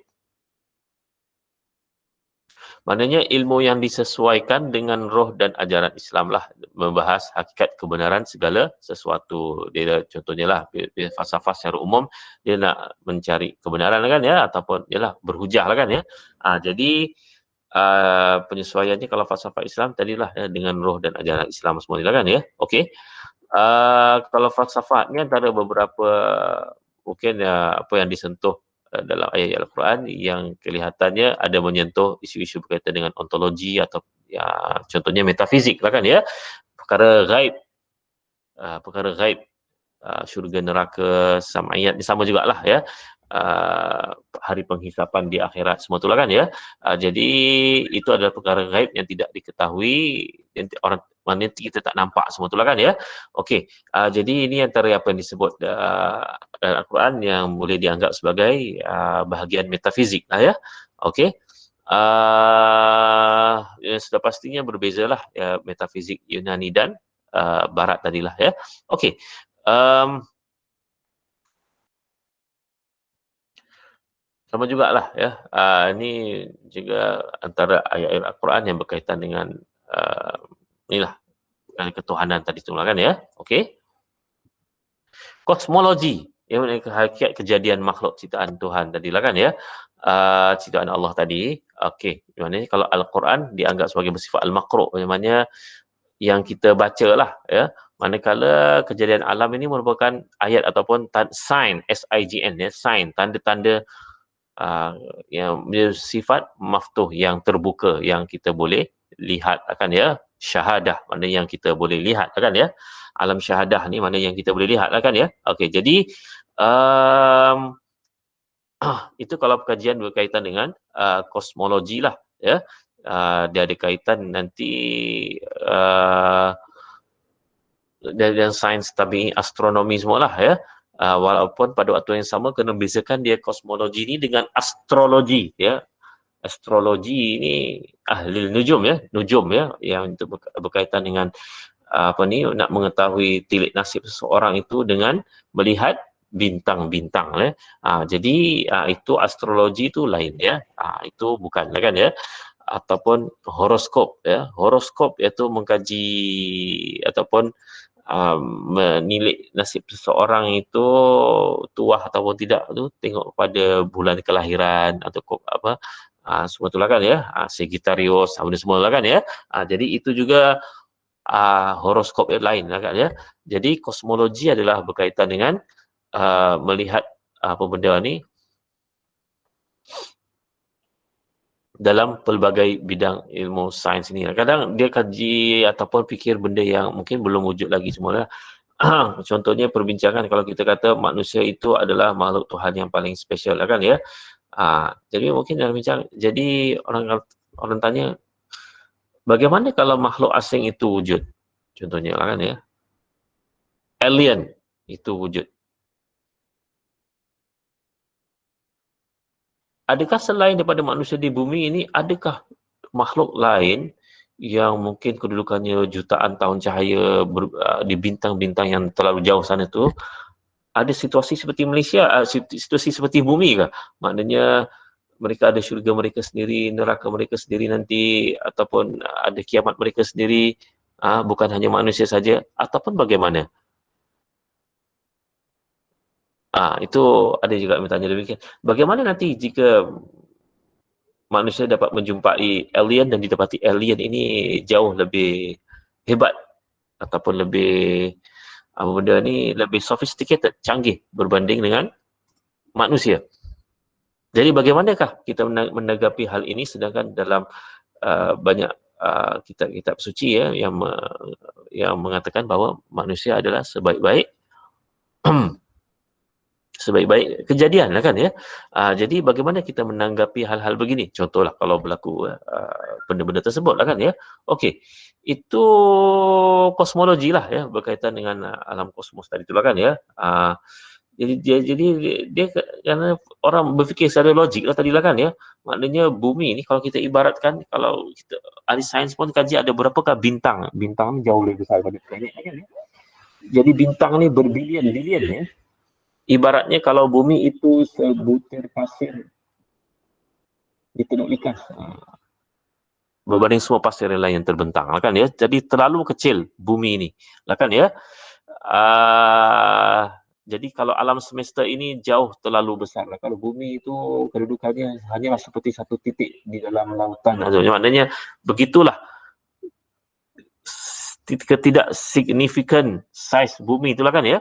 Maknanya ilmu yang disesuaikan dengan roh dan ajaran Islam lah, membahas hakikat kebenaran segala sesuatu. Dia contohnya lah, falsafah secara umum, dia nak mencari kebenaran kan ya, ataupun ialah berhujah lah kan ya. Jadi penyesuaiannya kalau falsafah Islam tadilah ya, dengan roh dan ajaran Islam semua ni lah kan ya. Okey. Kalau falsafah ni antara beberapa mungkin apa yang disentuh dalam ayat Al-Quran yang kelihatannya ada menyentuh isu-isu berkaitan dengan ontologi atau ya, contohnya metafizik lah kan ya, perkara gaib, syurga neraka, sam'iyat ni sama jugalah ya, hari penghisapan di akhirat semua itulah kan ya. Jadi itu adalah perkara gaib yang tidak diketahui, yang orang mana kita tak nampak semua itulah kan ya. Okey, jadi ini antara apa yang disebut dalam Al-Quran yang boleh dianggap sebagai bahagian metafizik lah ya. Okey. Sudah pastinya berbezalah ya, metafizik Yunani dan Barat tadilah ya. Okey. Sama jugalah ya. Ini juga antara ayat-ayat Al-Quran yang berkaitan dengan inilah ketuhanan tadi tu lah kan ya. Okey. Kosmologi yang hakikat kejadian makhluk ciptaan Tuhan tadi lah kan ya. Ciptaan Allah tadi. Okey. Maknanya kalau Al-Quran dianggap sebagai bersifat al-maqru', maknanya yang kita baca lah ya. Manakala kejadian alam ini merupakan ayat ataupun sign, S-I-G-N ya, sign, tanda-tanda yang bersifat maftuh, yang terbuka, yang kita boleh lihat akan ya. Syahadah, mana yang kita boleh lihat akan ya. Alam syahadah ni mana yang kita boleh lihat akan ya. Okey, jadi itu kalau kajian berkaitan dengan kosmologi lah ya. Dia ada kaitan nanti dan sains tabi'i, astronomi semualah ya. Walaupun pada waktu yang sama kena bezakan dia kosmologi ni dengan astrologi ya. Astrologi ini ahli nujum ya, yang itu berkaitan dengan apa ni, nak mengetahui tilik nasib seseorang itu dengan melihat bintang-bintang ya. Jadi itu astrologi itu lain ya. Itu bukan kan ya. Ataupun horoskop ya. Horoskop iaitu mengkaji ataupun menilik nasib seseorang itu tuah ataupun tidak tu tengok pada bulan kelahiran atau apa semua itulah kan ya, Sagittarius benda semua lah kan ya. Jadi itu juga horoskop yang lain lah kan ya. Jadi kosmologi adalah berkaitan dengan melihat apa benda ni dalam pelbagai bidang ilmu sains ini. Kadang dia kaji ataupun fikir benda yang mungkin belum wujud lagi semua. Contohnya perbincangan kalau kita kata manusia itu adalah makhluk Tuhan yang paling spesial kan ya. Jadi mungkin dalam bincang, jadi orang tanya bagaimana kalau makhluk asing itu wujud? Contohnya kan ya. Alien itu wujud. Adakah selain daripada manusia di bumi ini, adakah makhluk lain yang mungkin kedudukannya jutaan tahun cahaya di bintang-bintang yang terlalu jauh sana tu, ada situasi seperti Malaysia, situasi seperti bumi ke? Maknanya mereka ada syurga mereka sendiri, neraka mereka sendiri nanti, ataupun ada kiamat mereka sendiri, bukan hanya manusia saja, ataupun bagaimana? Itu ada juga yang bertanya demikian. Bagaimana nanti jika manusia dapat menjumpai alien dan didapati alien ini jauh lebih hebat ataupun lebih apa benda ni lebih sophisticated, canggih berbanding dengan manusia. Jadi bagaimanakah kita menanggapi hal ini sedangkan dalam banyak kitab-kitab suci ya yang mengatakan bahawa manusia adalah sebaik-baik sebaik-baik kejadian lah kan ya. Jadi bagaimana kita menanggapi hal-hal begini? Contohlah kalau berlaku benda-benda tersebut lah kan ya. Okey, itu kosmologi lah ya berkaitan dengan alam kosmos tadi tu lah kan ya. Jadi dia kerana orang berfikir secara logik lah tadi lah kan ya. Maknanya bumi ni kalau kita ibaratkan, kalau kita ahli sains pun kaji ada berapakah bintang. Bintang ni jauh lebih besar daripada planet kan ya. Jadi bintang ni berbilion-bilion ya. Ibaratnya kalau bumi itu sebutir pasir di Teluk Likas, berbanding semua pasir yang lain yang terbentang lah kan ya. Jadi terlalu kecil bumi ini lah kan ya. Jadi kalau alam semesta ini jauh terlalu besar lah. Kalau bumi itu kedudukannya hanyalah seperti satu titik di dalam lautan. Maknanya begitulah ketidak signifikan saiz bumi itulah kan ya.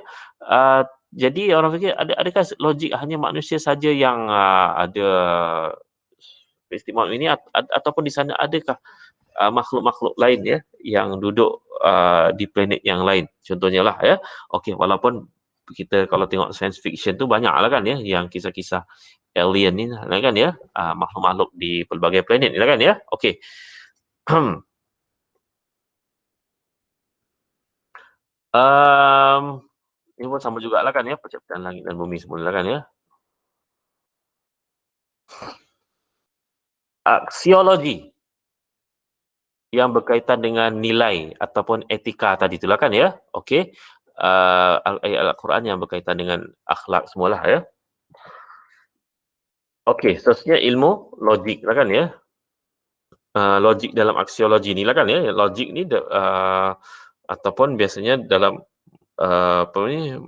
Jadi orang fikir adakah logik hanya manusia saja yang ada istimewa ini ataupun di sana adakah makhluk-makhluk lain ya yang duduk di planet yang lain contohnya lah ya. Okey, walaupun kita kalau tengok science fiction tu banyak lah kan ya yang kisah-kisah alien ni lah kan ya, makhluk-makhluk di pelbagai planet ni lah kan ya. Okey. Ini pun sama jugalah kan ya, penciptaan langit dan bumi semula kan ya. Aksiologi yang berkaitan dengan nilai ataupun etika tadi itulah kan ya. Okey. Ayat Al-Quran yang berkaitan dengan akhlak semualah ya. Okey, seterusnya ilmu logik lah kan ya. Logik dalam aksiologi ni lah kan ya. Logik ni ataupun biasanya dalam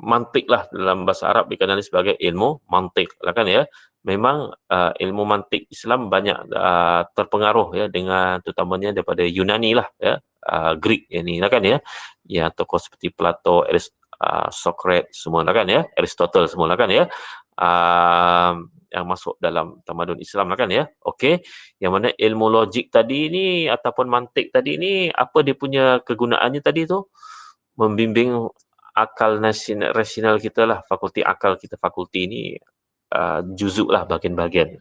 mantik lah dalam bahasa Arab dikenali sebagai ilmu mantik lah kan ya. Memang ilmu mantik Islam banyak terpengaruh ya dengan terutamanya daripada Yunani lah ya, Greek ini lah kan ya. Ya tokoh seperti Plato, Socrates semua lah kan ya, Aristotle semua lah kan ya. Yang masuk dalam tamadun Islam lah kan ya. Okey, yang mana ilmu logik tadi ni ataupun mantik tadi ni apa dia punya kegunaannya tadi tu? Membimbing akal rasional kita lah, fakulti akal kita, fakulti ni juzuk lah bahagian-bahagian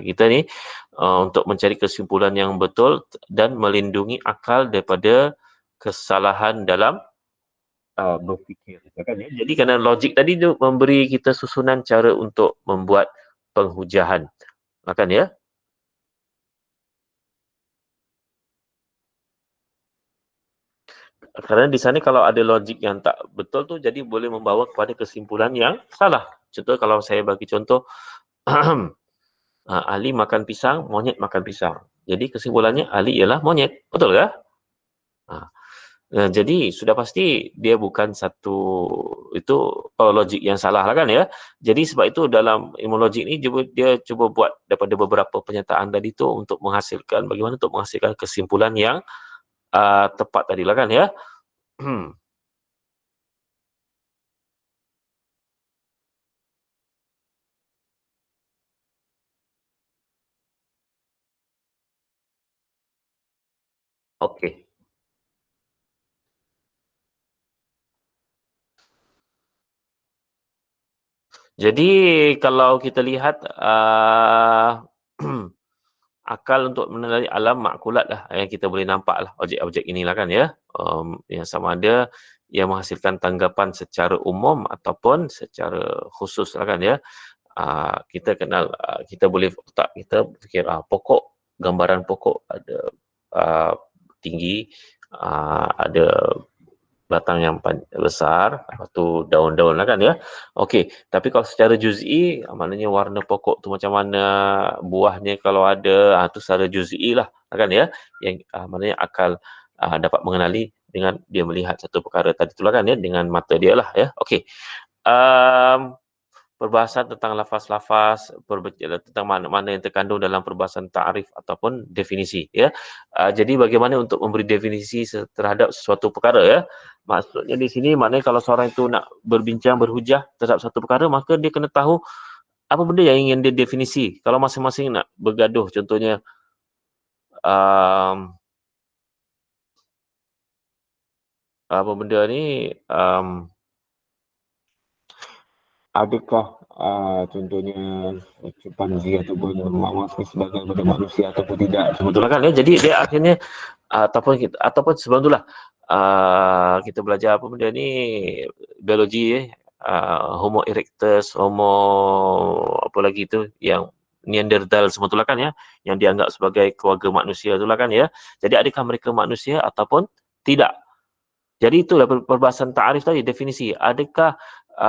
kita ni untuk mencari kesimpulan yang betul dan melindungi akal daripada kesalahan dalam berfikir kan ya. Jadi kerana logik tadi tu memberi kita susunan cara untuk membuat penghujahan kan ya. Kerana di sana kalau ada logik yang tak betul tu jadi boleh membawa kepada kesimpulan yang salah. Contoh kalau saya bagi contoh Ali makan pisang, monyet makan pisang. Jadi kesimpulannya Ali ialah monyet. Betul ke? Jadi sudah pasti dia bukan satu itu logik yang salah lah kan ya. Jadi sebab itu dalam ilmu logik ni dia cuba buat daripada beberapa pernyataan tadi tu untuk menghasilkan bagaimana untuk menghasilkan kesimpulan yang tepat tadi lah kan ya. Okey. Jadi kalau kita lihat akal untuk mengenali alam makulat lah yang kita boleh nampak lah objek-objek inilah kan ya. Yang sama ada yang menghasilkan tanggapan secara umum ataupun secara khusus lah kan ya. Kita kenal, kita boleh otak kita fikir pokok, gambaran pokok ada tinggi, ada batang yang besar, lepas tu daun-daun lah kan ya. Okey, tapi kalau secara juz'i, maknanya warna pokok tu macam mana, buahnya kalau ada, tu secara juz'i lah kan ya, yang maknanya akal dapat mengenali dengan dia melihat satu perkara tadi tu lah kan ya, dengan mata dia lah ya. Okey, um, perbahasan tentang lafaz-lafaz, tentang mana-mana yang terkandung dalam perbahasan ta'rif ataupun definisi ya. Jadi bagaimana untuk memberi definisi terhadap sesuatu perkara ya. Maksudnya di sini maknanya kalau seorang itu nak berbincang, berhujah terhadap satu perkara, maka dia kena tahu apa benda yang ingin dia definisi. Kalau masing-masing nak bergaduh, contohnya apa benda ni, adakah contohnya chimpanzee ataupun mammals ni sebagai benda manusia ataupun tidak, sebetulnya kan ya. Jadi dia akhirnya ataupun sebelum itulah kita belajar apa benda ni, biologi Homo erectus, Homo apa lagi tu yang Neanderthal semua tu lah kan ya, yang dianggap sebagai keluarga manusia tu lah kan ya. Jadi adakah mereka manusia ataupun tidak? Jadi itulah perbahasan ta'arif tadi, definisi. Adakah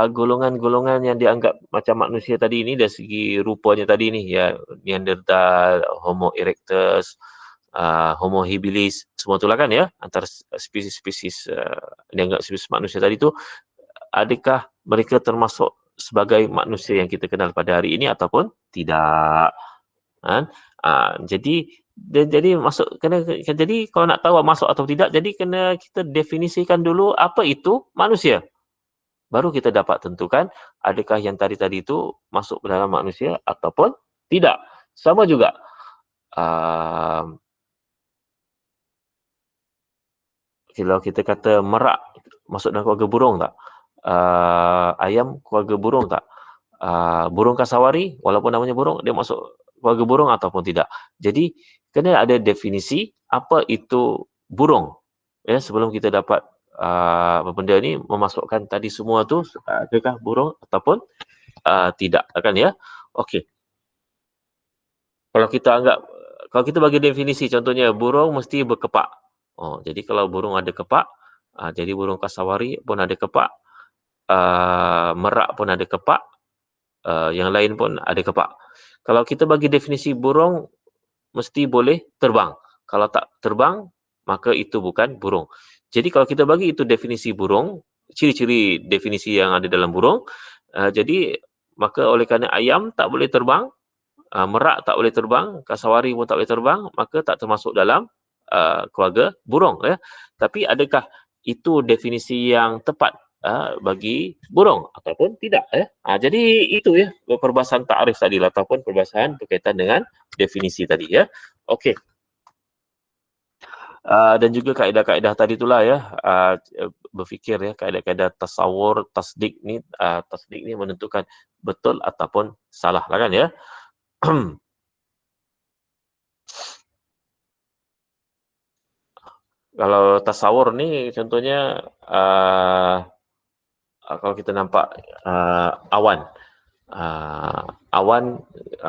golongan-golongan yang dianggap macam manusia tadi ini dari segi rupanya tadi ni, ya, Neanderthal, Homo erectus, Homo habilis, semua itulah kan ya, antara spesies-spesies dianggap spesies manusia tadi tu, adakah mereka termasuk sebagai manusia yang kita kenal pada hari ini ataupun tidak? Kan? Jadi masuk jadi kalau nak tahu masuk atau tidak, jadi kena kita definisikan dulu apa itu manusia. Baru kita dapat tentukan adakah yang tadi-tadi itu masuk ke dalam manusia ataupun tidak. Sama juga kalau kita kata merak masuk dalam keluarga burung tak? Ayam keluarga burung tak? Burung kasawari walaupun namanya burung, dia masuk keluarga burung ataupun tidak. Jadi kena ada definisi apa itu burung ya, sebelum kita dapat benda ni memasukkan tadi semua tu adakah burung ataupun tidak kan ya. Okey, kalau kita bagi definisi, contohnya burung mesti berkepak. Jadi kalau burung ada kepak, jadi burung kasawari pun ada kepak, merak pun ada kepak, yang lain pun ada kepak. Kalau kita bagi definisi burung mesti boleh terbang. Kalau tak terbang, maka itu bukan burung. Jadi kalau kita bagi itu definisi burung, ciri-ciri definisi yang ada dalam burung, jadi maka oleh kerana ayam tak boleh terbang, merak tak boleh terbang, kasawari pun tak boleh terbang, maka tak termasuk dalam keluarga burung ya. Tapi adakah itu definisi yang tepat bagi burung ataupun tidak ya. Jadi itu ya perbahasan ta'arif tadi lah, ataupun perbahasan berkaitan dengan definisi tadi ya. Okey. Dan juga kaedah-kaedah tadi itulah ya, berfikir ya, kaedah-kaedah tasawur, tasdik ni menentukan betul ataupun salah lah kan ya. Kalau tasawur ni contohnya kalau kita nampak awan,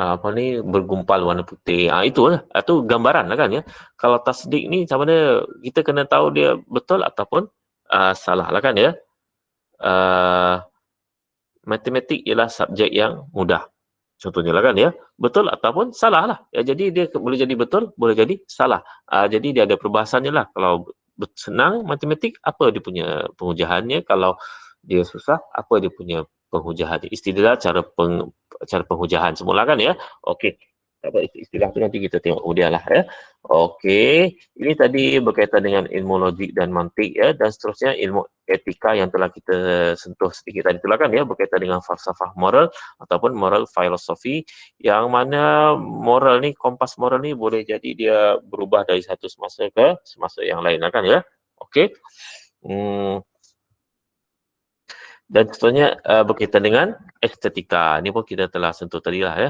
apa ni bergumpal warna putih, itulah, itu gambaran lah kan ya. Kalau tasdik ni macam mana kita kena tahu dia betul ataupun salah lah kan ya. Matematik ialah subjek yang mudah, contohnya lah kan ya, betul ataupun salah lah ya. Jadi dia boleh jadi betul, boleh jadi salah. Jadi dia ada perbahasannya lah. Kalau senang matematik, apa dia punya pengujahannya, kalau dia susah, apa dia punya penghujahan, istilah cara penghujahan semula kan ya. Okey, apa istilah tu nanti kita tengok kemudian lah ya. Okey, ini tadi berkaitan dengan ilmu logik dan mantik ya, dan seterusnya ilmu etika yang telah kita sentuh sedikit tadi itulah kan ya, berkaitan dengan falsafah moral ataupun moral filosofi, yang mana moral ni, kompas moral ni boleh jadi dia berubah dari satu semasa ke semasa yang lain lah kan ya. Okey. Dan contohnya berkaitan dengan estetika. Ini pun kita telah sentuh tadi lah ya.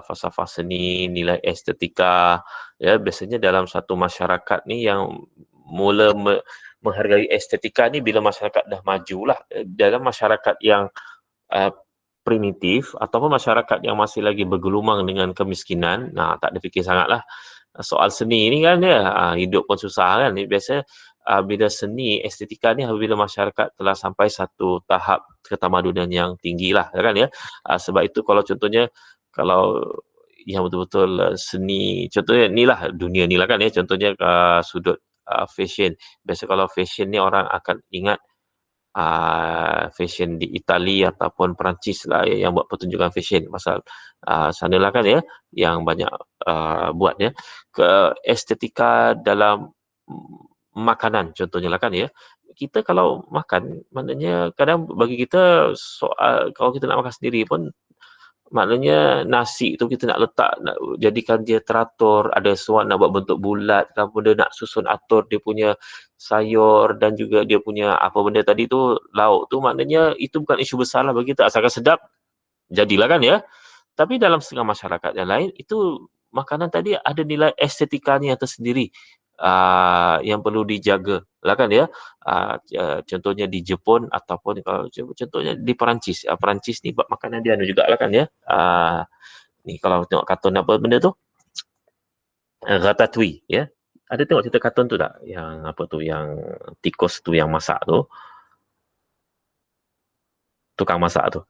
Falsafah seni, nilai estetika. Ya, biasanya dalam satu masyarakat ni yang mula menghargai estetika ni bila masyarakat dah maju lah. Dalam masyarakat yang primitif ataupun masyarakat yang masih lagi bergelumang dengan kemiskinan, tak ada fikir sangat lah soal seni ni kan ya. Hidup pun susah kan. Biasa bila seni estetika ni apabila masyarakat telah sampai satu tahap ketamadunan yang tinggi lah kan ya. Sebab itu kalau contohnya kalau yang betul-betul seni, contohnya ni lah dunia ni lah kan ya, contohnya sudut fashion. Biasa kalau fashion ni orang akan ingat fashion di Itali ataupun Perancis lah yang buat pertunjukan fashion pasal sana lah kan ya yang banyak buat ya. Ke estetika dalam makanan contohnya lah kan ya. Kita kalau makan maknanya kadang bagi kita soal kalau kita nak makan sendiri pun maknanya nasi tu kita nak letak, nak jadikan dia teratur, ada suat nak buat bentuk bulat, apa benda nak susun atur dia punya sayur dan juga dia punya apa benda tadi tu, lauk tu, maknanya itu bukan isu besar lah bagi kita, asalkan sedap, jadilah kan ya. Tapi dalam setengah masyarakat yang lain, itu makanan tadi ada nilai estetikanya yang tersendiri yang perlu dijaga lah kan ya. Contohnya di Jepun ataupun kalau contohnya di Perancis. Perancis ni buat makanan dia anu jugalah kan ya. Ni kalau tengok kartun apa benda tu? Ratatouille ya. Ada tengok cerita kartun tu tak? Yang apa tu, yang tikus tu yang masak tu. Tukang masak tu.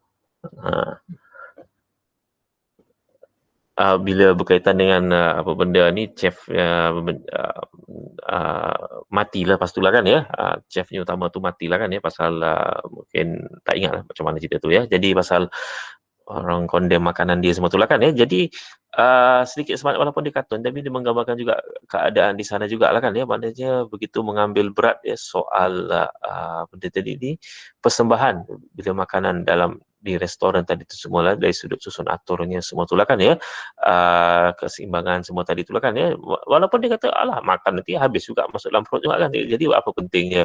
Bila berkaitan dengan apa benda ni, chef matilah lepas tu lah kan ya. Chef ni utama tu matilah kan ya pasal mungkin tak ingat lah macam mana cerita tu ya. Jadi pasal orang condemn makanan dia semua tu lah kan ya. Jadi sedikit sebanyak walaupun dia kartun tapi dia menggambarkan juga keadaan di sana jugalah kan ya. Maknanya begitu mengambil berat ya soal benda tadi ni, persembahan bila makanan dalam di restoran tadi tu semua lah, dari sudut susun aturnya semua tu lah kan ya, keseimbangan semua tadi tu lah kan ya. Walaupun dia kata alah makan nanti habis juga masuk dalam perut juga kan, jadi apa pentingnya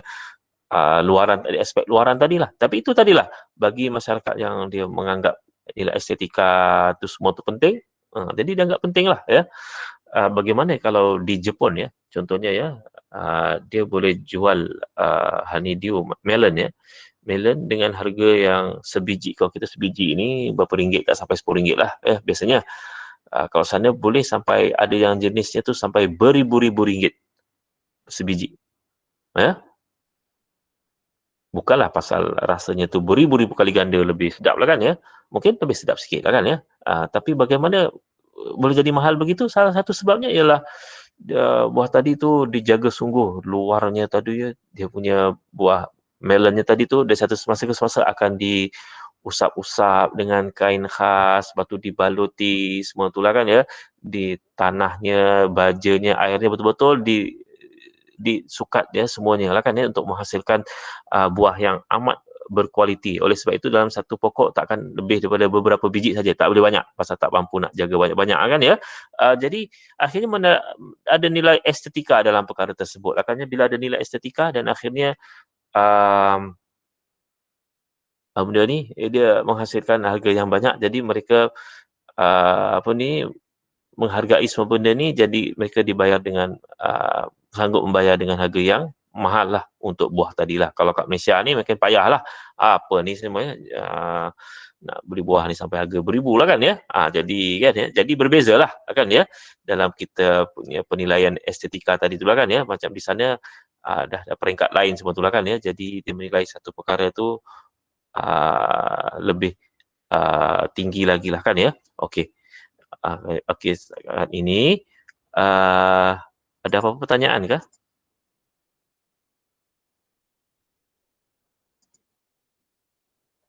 luaran tadi, aspek luaran tadi lah. Tapi itu tadilah bagi masyarakat yang dia menganggap nilai estetika tu semua tu penting, jadi dia anggap penting lah ya. Bagaimana kalau di Jepun ya, contohnya ya, dia boleh jual honeydew melon ya, melon dengan harga yang sebiji, kalau kita sebiji ni berapa ringgit, tak sampai RM10 lah biasanya. Kalau sana boleh sampai ada yang jenisnya tu sampai beribu-ribu ringgit sebiji ya. Bukanlah pasal rasanya tu beribu-ribu kali ganda lebih sedap lah kan ya, mungkin lebih sedap sikit lah kan ya. Tapi bagaimana boleh jadi mahal begitu? Salah satu sebabnya ialah buah tadi tu dijaga sungguh, luarnya tadi ya, dia punya buah melonnya tadi tu dari satu semasa ke semasa akan diusap-usap dengan kain khas, lepas tu dibaluti semua tu lah kan ya, di tanahnya, bajanya, airnya betul-betul disukat ya semuanya lah kan ya, untuk menghasilkan buah yang amat berkualiti. Oleh sebab itu dalam satu pokok takkan lebih daripada beberapa biji saja, tak boleh banyak pasal tak mampu nak jaga banyak-banyak kan ya. Jadi akhirnya ada nilai estetika dalam perkara tersebut. Akhirnya bila ada nilai estetika dan akhirnya benda ni dia menghasilkan harga yang banyak, jadi mereka menghargai semua benda ni, jadi mereka dibayar dengan sanggup membayar dengan harga yang mahal lah untuk buah tadi lah. Kalau kat Malaysia ni makin payah lah. Apa ni semuanya nak beli buah ni sampai harga beribu lah kan ya. Jadi kan ya, jadi berbeza lah kan ya dalam kita punya penilaian estetika tadi tu lah kan ya. Macam di sana dah peringkat lain semua tu lah kan ya. Jadi dia menilai satu perkara tu lebih tinggi lagi lah kan ya. Okey. Okey, ini ada apa-apa pertanyaan kah?